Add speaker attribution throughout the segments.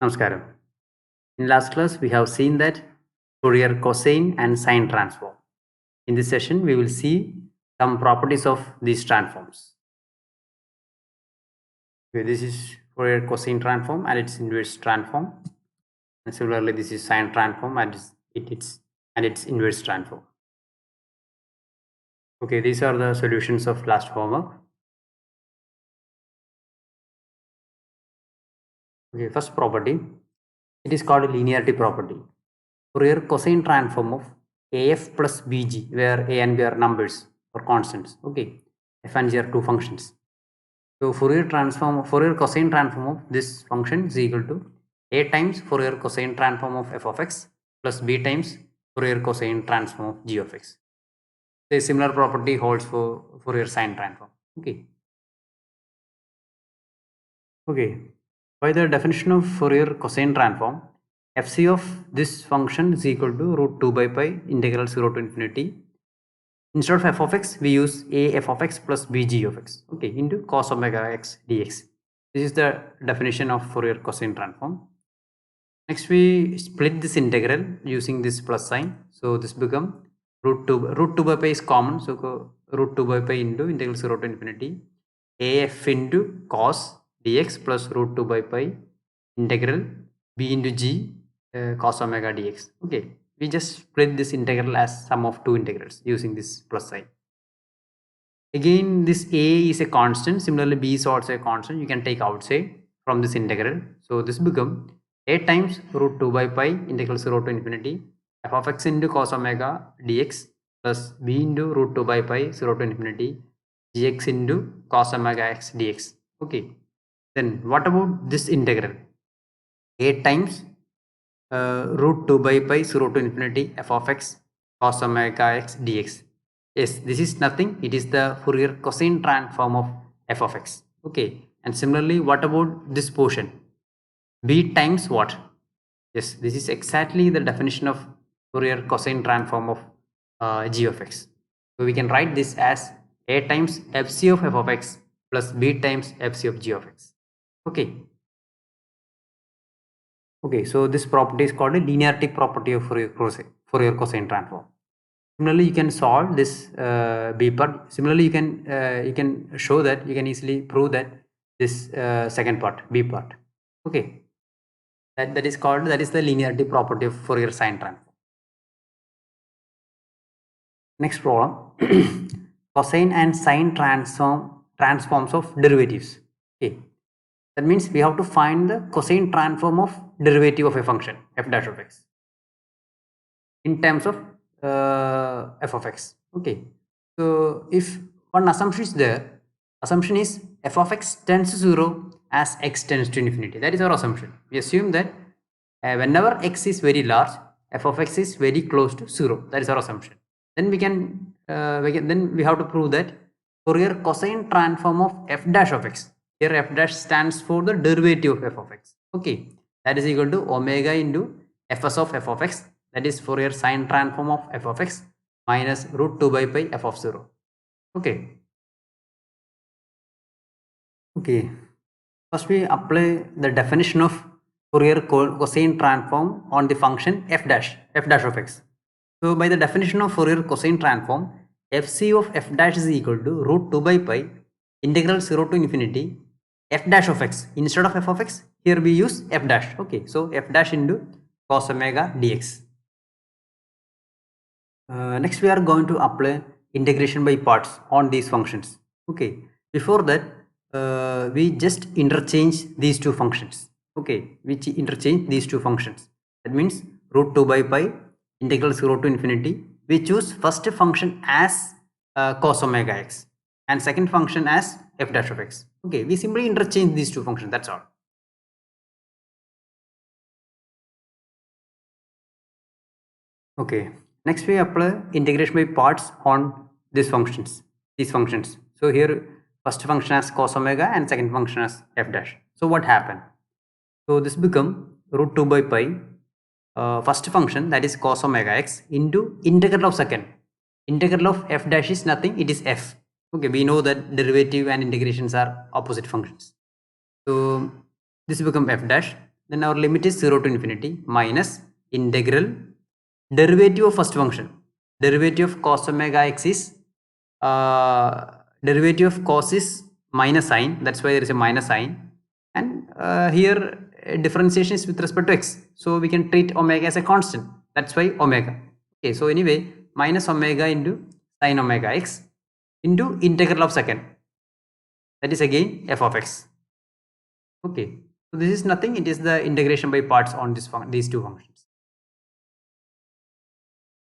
Speaker 1: Namaskaram. In last class, we have seen that Fourier cosine and sine transform. In this session, we will see some properties of these transforms. Okay, this is Fourier cosine transform and its inverse transform. And similarly, this is sine transform and its inverse transform. Okay, these are the solutions of last homework. Okay, first property. It is called linearity property. Fourier cosine transform of AF plus BG, where A and B are numbers or constants. Okay, F and G are two functions. So Fourier cosine transform of this function is equal to A times Fourier cosine transform of f of x plus B times Fourier cosine transform of g of x. A similar property holds for Fourier sine transform. Okay. Okay. By the definition of Fourier cosine transform, fc of this function is equal to root 2 by pi integral 0 to infinity. Instead of f of x, we use a f of x plus b g of x, okay, into cos omega x dx. This is the definition of Fourier cosine transform. Next, we split this integral using this plus sign. So this become root 2 by pi is common. So root 2 by pi into integral 0 to infinity af into cos dx plus root 2 by pi integral b into g cos omega dx. Okay, we just split this integral as sum of two integrals using this plus sign. Again, this a is a constant. Similarly, b is also a constant. You can take outside from this integral. So this become a times root 2 by pi integral 0 to infinity f of x into cos omega dx plus b into root 2 by pi 0 to infinity gx into cos omega x dx. Okay. Then what about this integral? A times root 2 by pi 0 to infinity f of x cos omega x dx. Yes, this is nothing. It is the Fourier cosine transform of f of x. Okay. And similarly, what about this portion? B times what? Yes, this is exactly the definition of Fourier cosine transform of g of x. So we can write this as a times fc of f of x plus b times fc of g of x. Okay. Okay, so this property is called a linearity property of Fourier cosine transform. Similarly, you can solve this b part. Similarly, you can show that you can easily prove that this second part, b part. Okay, that is the linearity property of Fourier sine transform. Next problem, cosine and sine transforms of derivatives. Okay, that means we have to find the cosine transform of derivative of a function f dash of x in terms of f of x. Okay, so if one assumption is there, assumption is f of x tends to 0 as x tends to infinity. That is our assumption. We assume that whenever x is very large, f of x is very close to 0. That is our assumption. Then we have to prove that Fourier cosine transform of f dash of x. Here f dash stands for the derivative of f of x. Okay, that is equal to omega into fs of f of x. That is Fourier sine transform of f of x minus root 2 by pi f of 0. Okay. Okay. First we apply the definition of Fourier cosine transform on the function f dash of x. So by the definition of Fourier cosine transform, fc of f dash is equal to root 2 by pi integral 0 to infinity f dash of x. Instead of f of x, here we use f dash. Okay, so f dash into cos omega dx. Next we are going to apply integration by parts on these functions. Okay, before that we just interchange these two functions. Okay, which interchange these two functions. That means root 2 by pi integral 0 to infinity. We choose first function as cos omega x and second function as f dash of x. Okay, we simply interchange these two functions. That's all. Okay, next we apply integration by parts on these functions. So here first function as cos omega and second function as f dash. So what happened? So this become root 2 by pi first function, that is cos omega x, into integral of second. Integral of f dash is nothing, it is f. Okay, we know that derivative and integrations are opposite functions. So this become f dash then our limit is 0 to infinity minus integral derivative of first function. Derivative of cos omega x is derivative of cos is minus sign, that's why there is a minus sign, and here differentiation is with respect to x, so we can treat omega as a constant, that's why omega. Okay, so anyway, minus omega into sin omega x into integral of second, that is again f of x. Okay, so this is nothing, it is the integration by parts on these two functions.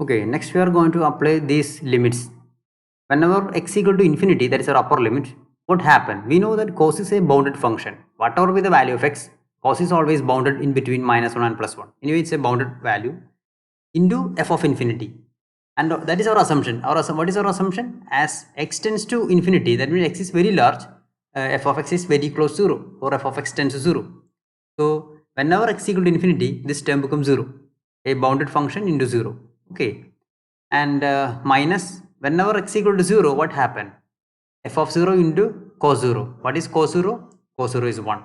Speaker 1: Okay, next we are going to apply these limits. Whenever x equal to infinity, that is our upper limit, what happen? We know that cos is a bounded function. Whatever be the value of x, cos is always bounded in between -1 and +1. Anyway, it's a bounded value into f of infinity. And that is our assumption. What is our assumption? As x tends to infinity, that means x is very large, f of x is very close to 0, or f of x tends to 0. So whenever x equal to infinity, this term becomes 0, a bounded function into 0. Okay, and minus whenever x equal to 0, what happened? F of 0 into cos 0. What is cos 0? Cos 0 is 1.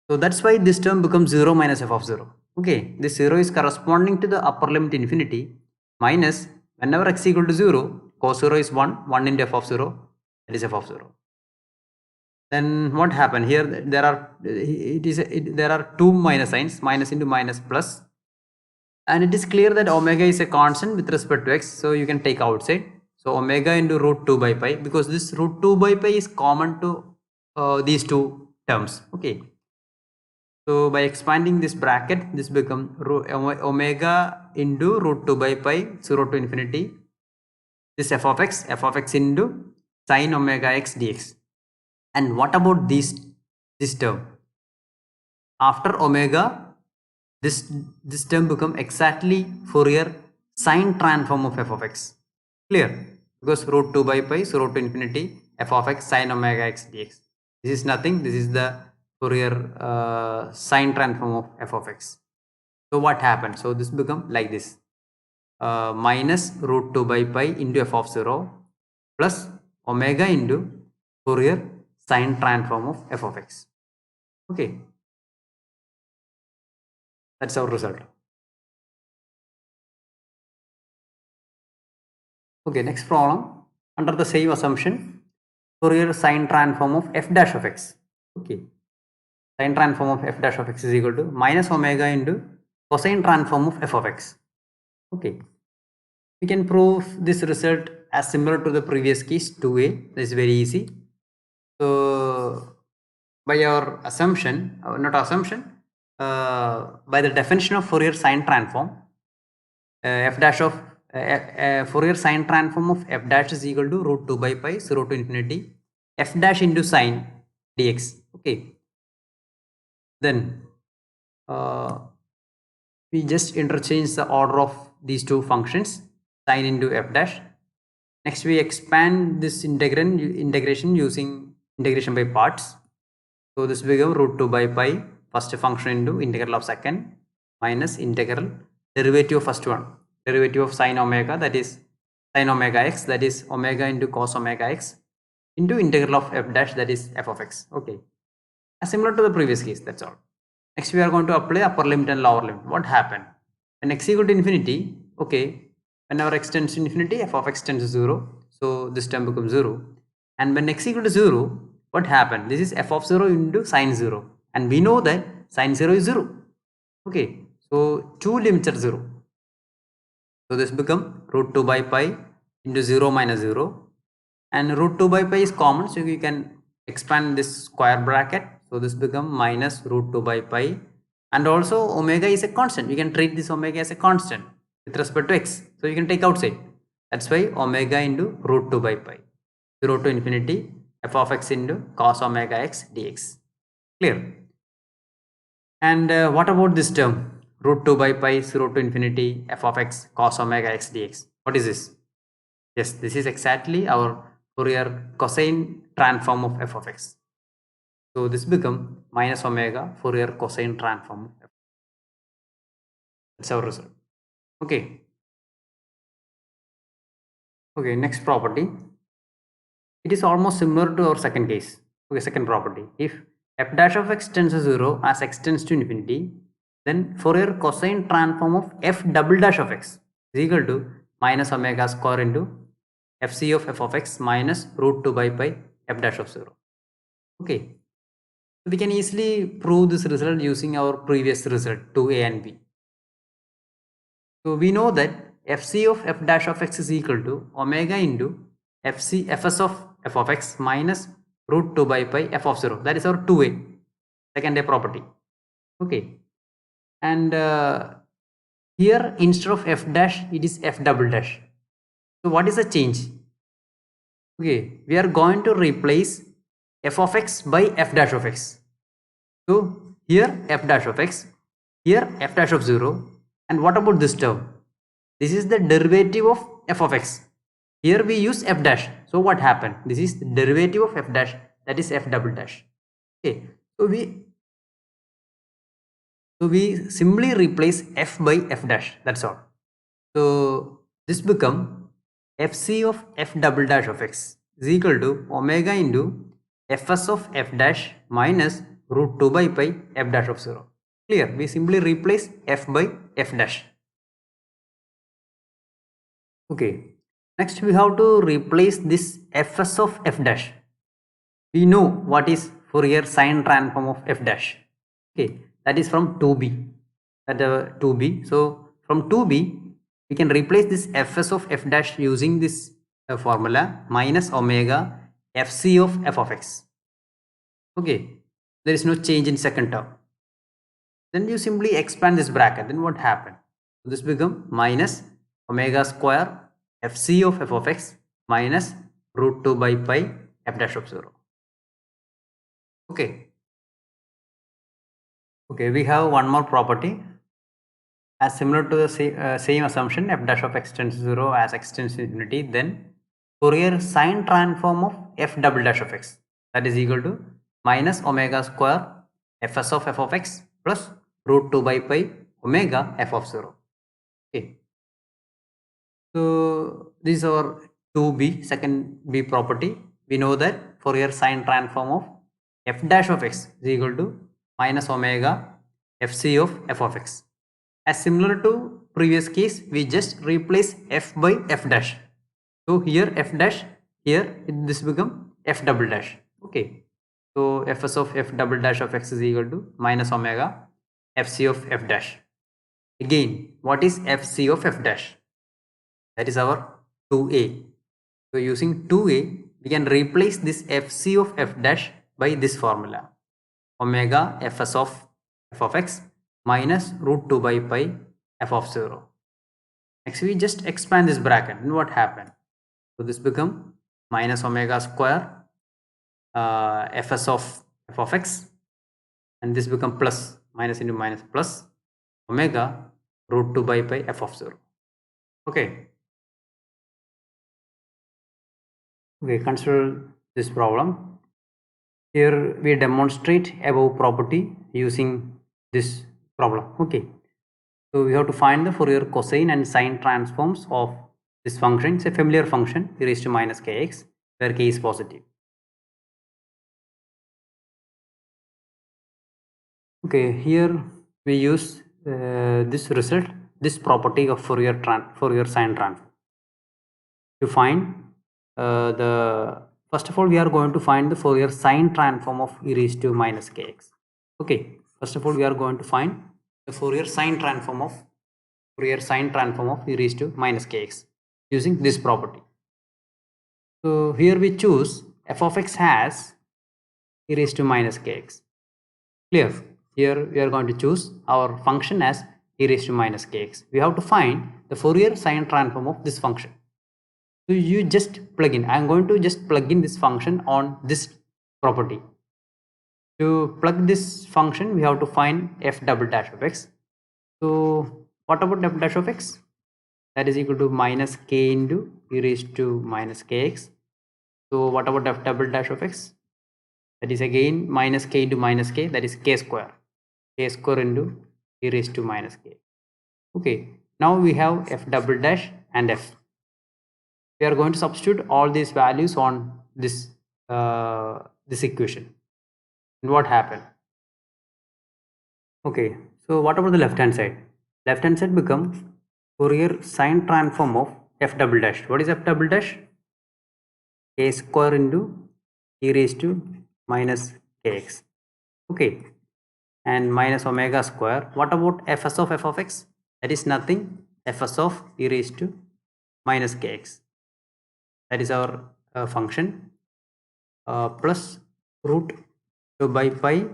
Speaker 1: So that's why this term becomes 0 minus f of 0. Okay, this 0 is corresponding to the upper limit infinity minus whenever x equal to 0, cos 0 is 1, 1 into f of 0, that is f of 0. Then what happened here? There are two minus signs, minus into minus plus, and it is clear that omega is a constant with respect to x, so you can take outside. So omega into root 2 by pi, because this root 2 by pi is common to these two terms. Okay, so by expanding this bracket, this become omega into root 2 by pi, 0 to infinity, this f of x into sin omega x dx. And what about this term? After omega, this term become exactly Fourier sine transform of f of x. Clear? Because root 2 by pi, 0 to infinity, f of x sine omega x dx. This is nothing, this is the Fourier sine transform of f of x. So what happened? So this become like this, minus root 2 by pi into f of 0 plus omega into Fourier sine transform of f of x. Okay, that's our result. Okay, next problem. Under the same assumption, Fourier sine transform of f dash of x. Okay, sine transform of f dash of x is equal to minus omega into cosine transform of f of x. Okay, we can prove this result as similar to the previous case 2a. This is very easy. So by our assumption, not assumption, by the definition of Fourier sine transform, f dash of Fourier sine transform of f dash is equal to root 2 by pi 0 to infinity f dash into sine dx. Okay, then we just interchange the order of these two functions, sine into f dash. Next we expand this integration using integration by parts. So this becomes root 2 by pi first function into integral of second minus integral derivative of first one, derivative of sine omega, that is sine omega x, that is omega into cos omega x, into integral of f dash, that is f of x. Okay, similar to the previous case, that's all. Next we are going to apply upper limit and lower limit. What happened? When x equal to infinity, okay, whenever x tends to infinity, f of x tends to 0, so this term becomes 0. And when x equal to 0, what happened? This is f of 0 into sine 0, and we know that sine 0 is 0. Okay, so two limits are 0. So this become root 2 by pi into 0 minus 0, and root 2 by pi is common, so you can expand this square bracket. So this become minus root 2 by pi, and also omega is a constant. You can treat this omega as a constant with respect to x, so you can take outside. That's why omega into root 2 by pi, 0 to infinity f of x into cos omega x dx. Clear? And what about this term root 2 by pi 0 to infinity f of x cos omega x dx? What is this? Yes, this is exactly our Fourier cosine transform of f of x. So this become minus omega Fourier cosine transform of f. That's our result. Okay. Okay, next property. It is almost similar to our second case. Okay, second property. If f dash of x tends to 0 as x tends to infinity, then Fourier cosine transform of f double dash of x is equal to minus omega square into fc of x minus root 2 by pi f dash of 0. Okay, we can easily prove this result using our previous result 2a and b. So we know that fc of f dash of x is equal to omega into fs of f of x minus root 2 by pi f of 0. That is our 2a, second a property. Okay, and here instead of f dash it is f double dash. So what is the change? Okay, we are going to replace f of x by f dash of x. So here f dash of x, here f dash of 0, and what about this term? This is the derivative of f of x. Here we use f dash. So what happened? This is the derivative of f dash, that is f double dash. Okay, so we simply replace f by f dash, that's all. So this become fc of f double dash of x is equal to omega into fs of f dash minus root 2 by pi f dash of 0. Clear? We simply replace f by f dash. Okay, next we have to replace this fs of f dash. We know what is Fourier sine transform of f dash. Okay, that is from 2b. That 2b. So from 2b we can replace this fs of f dash using this formula minus omega fc of f of x. Okay, there is no change in second term. Then you simply expand this bracket. Then what happened? So this become minus omega square fc of f of x minus root 2 by pi f dash of 0. Okay. Okay, we have one more property. As similar to the same assumption, f dash of x tends to 0 as x tends to infinity, then Fourier sine transform of f double dash of x, that is equal to minus omega square fs of f of x plus root 2 by pi omega f of 0. Okay. So this is our 2b, second b property. We know that Fourier sine transform of f dash of x is equal to minus omega fc of f of x. As similar to previous case, we just replace f by f dash. So here f dash, here this become f double dash. Okay. So fs of f double dash of x is equal to minus omega fc of f dash. Again, what is fc of f dash? That is our 2a. So using 2a, we can replace this fc of f dash by this formula, omega fs of f of x minus root 2 by pi f of 0. Next we just expand this bracket, and what happened? So this become minus omega square fs of f of x, and this become plus, minus into minus plus omega root 2 by pi f of 0. Okay. Okay, consider this problem. Here we demonstrate above property using this problem. Okay, so we have to find the Fourier cosine and sine transforms of this function. It's a familiar function, e raised to minus kx, where k is positive. Okay, here we use this result, this property of Fourier sine transform to find first of all we are going to find the Fourier sine transform of e raised to minus kx. Okay, first of all we are going to find the Fourier sine transform of e raised to minus kx using this property. So here we choose f of x has e raised to minus kx. Clear? Here we are going to choose our function as e raised to minus kx. We have to find the Fourier sine transform of this function. So you just plug in. I am going to just plug in this function on this property. To plug this function, we have to find f double dash of x. So what about f dash of x? That is equal to minus k into e raised to minus kx. So what about f double dash of x? That is again minus k into minus k, that is k square into e raised to minus k. Okay, now we have f double dash and f. We are going to substitute all these values on this this equation. And what happened? Okay, so what about the left hand side? Left hand side becomes Fourier sine transform of f double dash. What is f double dash? K square into e raised to minus kx. Okay, and minus omega square. What about fs of f of x? That is nothing. Fs of e raised to minus kx. That is our function plus root 2 by pi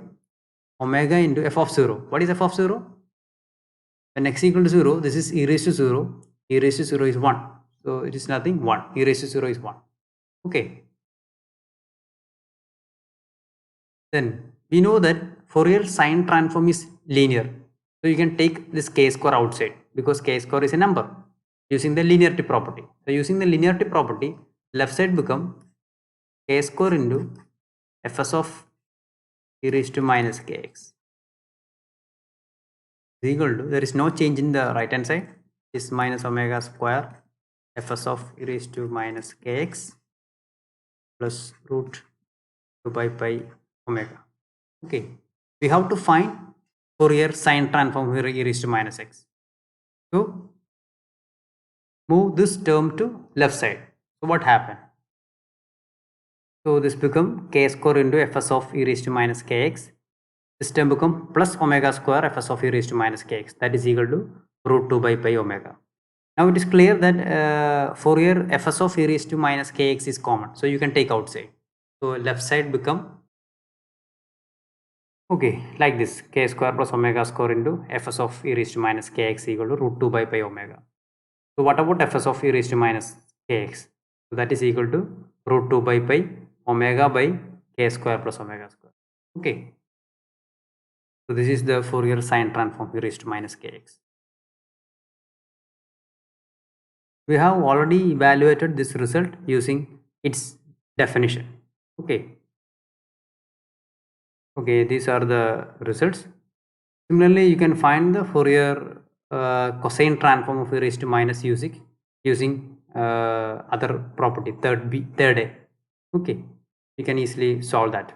Speaker 1: omega into f of 0. What is f of 0? When x equal to 0, this is e raised to 0. E raised to 0 is 1. So it is nothing, 1. E raised to 0 is 1. Okay. Then we know that Fourier sine transform is linear. So you can take this k square outside because k square is a number using the linearity property. So using the linearity property, left side become k square into fs of e raised to minus kx is equal to, there is no change in the right hand side, is minus omega square fs of e raised to minus kx plus root 2 by pi omega. Okay, we have to find Fourier sine transform here e raised to minus x. So move this term to left side. So what happened? So this become k square into fs of e raised to minus kx. This term become plus omega square fs of e raised to minus kx. That is equal to root 2 by pi omega. Now it is clear that Fourier fs of e raised to minus kx is common. So you can take outside. So left side become, okay, like this, k square plus omega square into fs of e raised to minus kx equal to root 2 by pi omega. So what about fs of e raised to minus kx? So that is equal to root 2 by pi omega by k square plus omega square. Okay. So this is the Fourier sine transform e raised to minus kx. We have already evaluated this result using its definition. Okay. Okay, these are the results. Similarly, you can find the Fourier cosine transform of e raised to minus using other property, third A. Okay, you can easily solve that.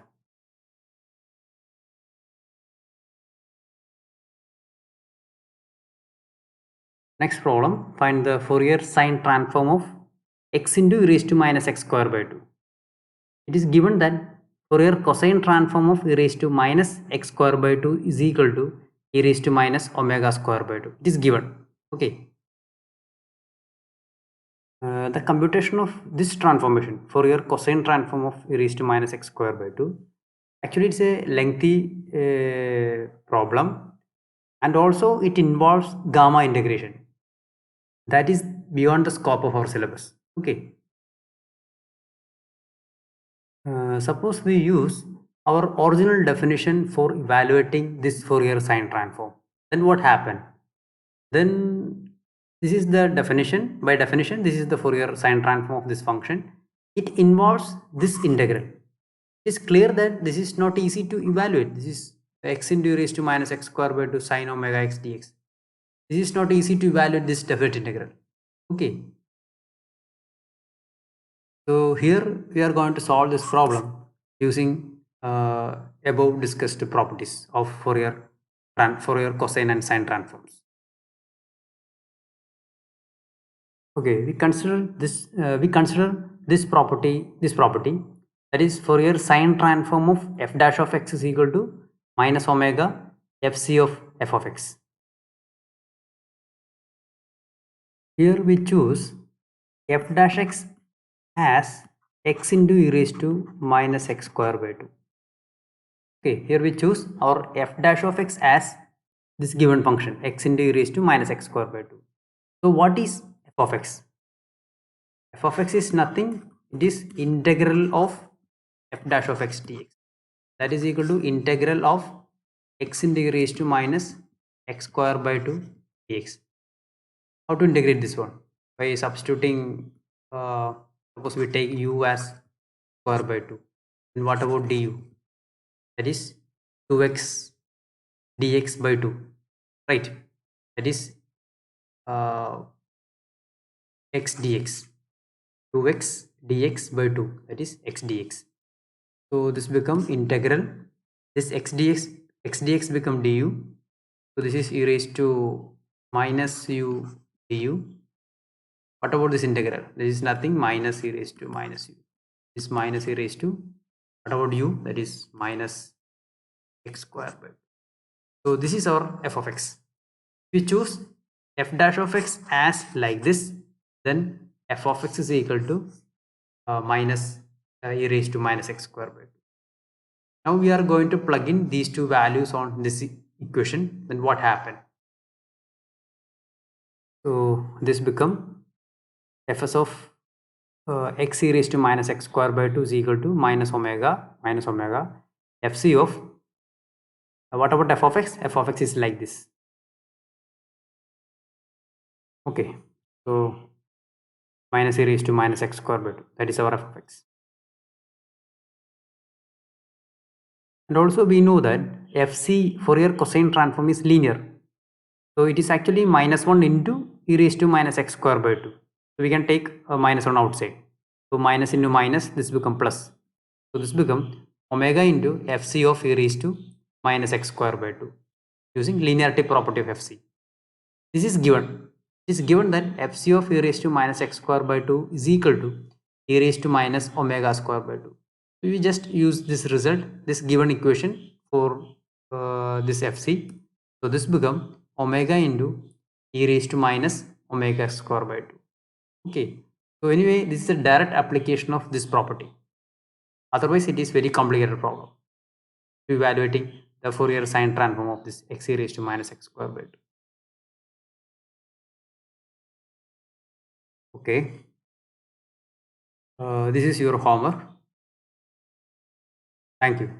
Speaker 1: Next problem, find the Fourier sine transform of x into e raised to minus x square by 2. It is given that Fourier cosine transform of e raised to minus x square by 2 is equal to e raised to minus omega square by 2. It is given. Okay. The computation of this transformation, Fourier cosine transform of e raised to minus x square by 2, actually it's a lengthy problem, and also it involves gamma integration. That is beyond the scope of our syllabus. Okay. Suppose we use our original definition for evaluating this Fourier sine transform. Then what happened? Then this is the definition. By definition, this is the Fourier sine transform of this function. It involves this integral. It is clear that this is not easy to evaluate. This is x into e raised to minus x square by 2 sine omega x dx. This is not easy to evaluate this definite integral. Okay. So here we are going to solve this problem using above discussed properties of Fourier cosine and sine transforms. Okay, we consider this property that is Fourier sine transform of f dash of x is equal to minus omega fc of f of x. Here we choose f dash x as x into e raised to minus x square by 2. Okay, here we choose our f dash of x as this given function x into e raised to minus x square by 2. So what is f of x? F of x is nothing, it is integral of f dash of x dx. That is equal to integral of x into e raised to minus x square by 2 dx. How to integrate this one? By substituting, suppose we take u as square by 2. And what about du? That is 2x dx by 2, right? That is x dx. 2x dx by 2, that is x dx. So this become integral this x dx become du. So this is e raised to minus u du. What about this integral? This is nothing, minus e raised to minus u. This minus e raised to, what about u? That is minus x square by 2. So this is our f of x. We choose f dash of x as like this, then f of x is equal to minus e raised to minus x square by 2. Now we are going to plug in these two values on this equation. Then what happened? So this become fs of x e raised to minus x square by 2 is equal to minus omega fc of what about f of x? F of x is like this. Okay, so minus e raised to minus x square by 2, that is our f of x. And also we know that fc Fourier cosine transform is linear. So it is actually minus 1 into e raised to minus x square by 2. So we can take a minus 1 outside. So minus into minus, this become plus. So this become omega into fc of e raised to minus x square by 2 using linearity property of fc. This is given. It is given that fc of e raised to minus x square by 2 is equal to e raised to minus omega square by 2. So we just use this result, this given equation for this fc. So this become omega into e raised to minus omega square by 2. Okay. So anyway, this is a direct application of this property. Otherwise, it is very complicated problem evaluating the Fourier sine transform of this x e raised to minus x square by 2. Okay. This is your homework. Thank you.